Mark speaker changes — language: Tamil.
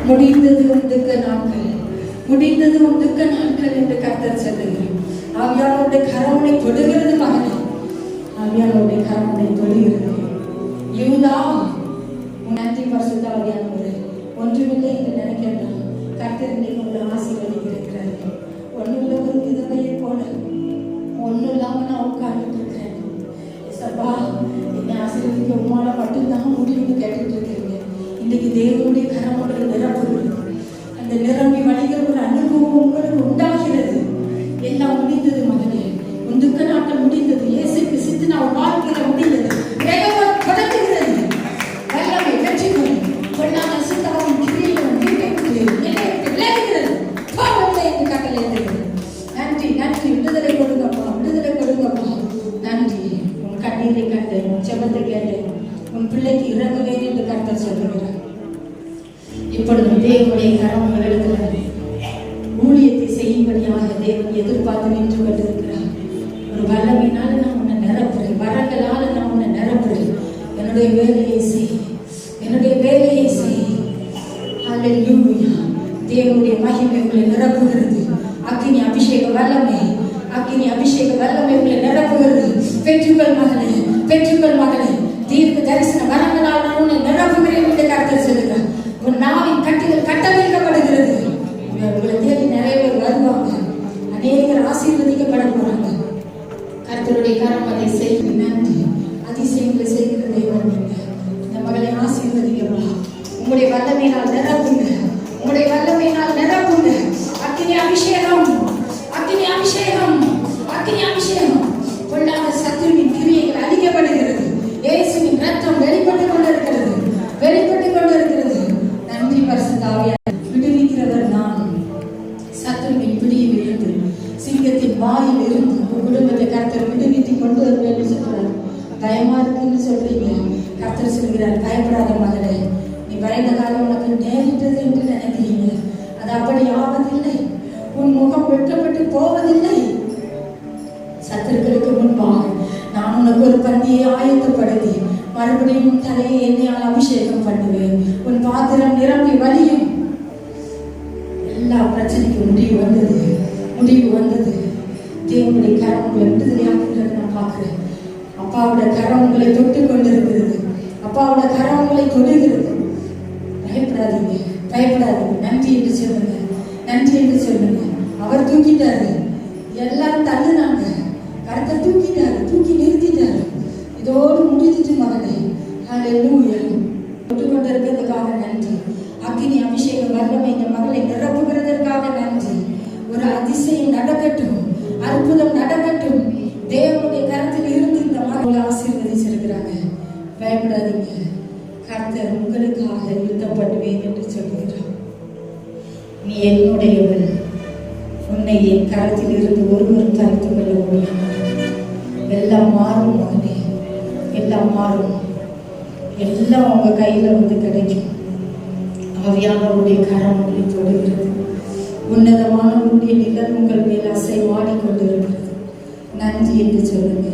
Speaker 1: முடிந்தது உண்டுக்க நாட்கள், முடிந்தது உண்டுக்க நாட்கள் என்று கர்த்தர் சொல்லுகிறார். ஆவியானவருடைய கரமுனை தொடுகிறது மகனே, ஆவியானவருடைய கரமுனை தொடுகிறது. யூதா, நன்றி பரிசுத்த ஆவியானவரே, ஒன்றுமில்லை என்று நினைக்கிறேன். கர்த்தர் இன்னைக்கு உங்களை ஆசீர்வதிக்கிறார். ஒன்றுள்ள ஒரு விதவையை போல ஒன்றும் இல்லாம நான் உட்கார்ந்துட்டு இருக்கிறேன். சபா என்னை ஆசீர்வதிக்க உமால மட்டும்தான் முடியும்னு கேட்டுட்டு இருக்கிறீங்க. இன்னைக்கு தேவனுடைய கரம் உங்களை நிரப்புகிறது. அந்த நிரம்பி வழிகிற ஒரு அனுபவம் உங்களுக்கு உண்டாகிறது. எல்லாம் முடிந்தது மகனே, உந்துக்க நாட்கள் முடிந்தது. இயேசுக்கு சித்து நான் வாழ்க்கையில முடிந்தது. தொடங்குகிறது வல்லமை வெற்றிக்கும் கொள்ளாத சித்தாவும் கிரியும் விலகுகிறது. கட்டளை நன்றி நன்றி. விடுதலை கொடுங்கப்பா, விடுதலை கொடுங்கப்பா. நன்றி. உன் கண்ணீரை கண்டேன், உன் செபத்தை கேட்டேன், உன் பிள்ளைக்கு இறங்குவேன் என்று கர்த்தர் சொல்லுகிறார். இப்பொழுது தேவனுடைய கரம் உங்களிடத்தில் ஊழியத்தை செய்யும்படியாக தேவன் எதிர்பார்த்து நின்று கொண்டிருக்கிறார். ஒரு வல்லமையினால நான் உன்னை நிரப்புறேன், வரங்களால நான் உன்னை நிரப்புறேன். என்னுடைய வேலையை செய், என்னுடைய வேலையை செய். ஹல்லேலூயா. தேவனுடைய மகிமை உங்களை நிரப்புகிறது. அக்கினி அபிஷேக வல்லமை, அக்கினி அபிஷேக வல்லமை உங்களை நிரப்புகிறது. பெற்றுக்கொள் மகனே, பெற்றுக்கொள் மகனே. தீர்க்க தரிசன வரங்களால் நான் உன்னை நிரப்புகிறேன் என்று கர்த்தர் சொல்லுகிறார். உன் நாவின் கட்டுகள் கட்டவிழ்க்கப்படுகிறது. உங்களை தேடி நிறைய பேர் வருவாங்க, அநேகர் ஆசீர்வதிக்கப்பட போறாங்க. கர்த்தருடைய கரம் அதை செய்ய நன்றி. அதிசயங்களை செய்கிற தேவன் இந்த மகளை ஆசீர்வதிக்கப்பா. உங்களுடைய வல்லமையினால் நிரப்புங்க, உங்களுடைய வல்லமையினால் நிரப்புங்க. அக்கினி அபிஷேகம், அக்கினி அபிஷேகம், அக்கினி அபிஷேகம். கொள்ளாத சத்துருவின் கிரியைகள் அழிக்கப்படுகிறது. இயேசுவின் ரத்தம் வெளிப்பட்டுக் கொண்டிருக்கிறது, வெளிப்பட்டுக் கொண்டிருக்கிறது. நன்றி பரிசுத்த ஆவியானவரே. விடுவிக்கிறவர் நான். சத்துருவின் பிடியில் இருந்து, சிங்கத்தின் வாயில் இருந்து குடும்பத்தை கர்த்தர் விடுவித்து கொண்டு வருவேன் சொல்றார். பயமா இருக்குன்னு சொல்றீங்க, கர்த்தர் சொல்கிறார், பயப்படாத மகளே. நீ பயந்த காலம் உனக்கு நேரிட்டது என்று நினைக்கிறீங்க, அது அப்படி ஆவதில்லை. உன் முகம் வெட்டப்பட்டு போவதில்லை. சத்துருக்களுக்கு முன்பாக நான் உனக்கு ஒரு பந்தியை ஆயத்தப்படுத்தி மறுபடியும் தலையை எண்ணெயால் அபிஷேகம் பண்ணுவேன். உன் பாத்திரம் நிரம்பி வழியும். எல்லா பிரச்சனைக்கும் முடிவு வந்தது, முடிவு வந்தது. தேவனுடைய கரம் உங்களை விடுதலையாக்குகிறது நான் பார்க்கிறேன். அப்பாவோட கரம் உங்களை தொட்டு கொண்டிருக்கிறது. அப்பாவோட கரம் உங்களை தொடுகிறது. பயப்படாதீங்க, பயப்படாதீங்க. நன்றி என்று சொல்லுங்க, நன்றி என்று சொல்லுங்க. அவர் தூக்கிட்டாரு, எல்லாரும் தள்ளுனாங்க, கருத்தை தூக்கிட்டாரு, தூக்கி நிறுத்திட்டாரு. இதோடு முடிஞ்சிட்டு மகனே. ஹல்லேலூயா. தொட்டு கொண்டிருக்கிறதுக்காக நன்றி. அக்கினி அபிஷேக வல்லமை இந்த மகளை நிரப்புகிறதற்காக நன்றி. ஒரு அதிசயம் நடக்கட்டும், அற்புதம் நடக்கட்டும். தேவனுடைய கரத்தில் இருந்து இந்த மகளை ஆசீர்வதிச்சிருக்கிறாங்க. பயப்படாதீங்க, கர்த்தர் உங்களுக்காக யுத்தம் பண்ணுவேன் என்று சொல்கிறார். நீ என்னுடையவள், உன்னை என் கரத்தில் இருந்து ஒருவரும் தடுத்து கொள்ள முடியும். எல்லாம் மாறும் மகனே, எல்லாம் மாறும். எல்லாம் உங்க கையில வந்து கிடைக்கும். ஆவியானவருடைய கரம் உங்களை தொடுகிறது. உன்னதமானவருடைய நிழல் உங்கள் மேல் அசைவாடி கொண்டிருக்கிறது. நன்றி என்று சொல்லுங்க.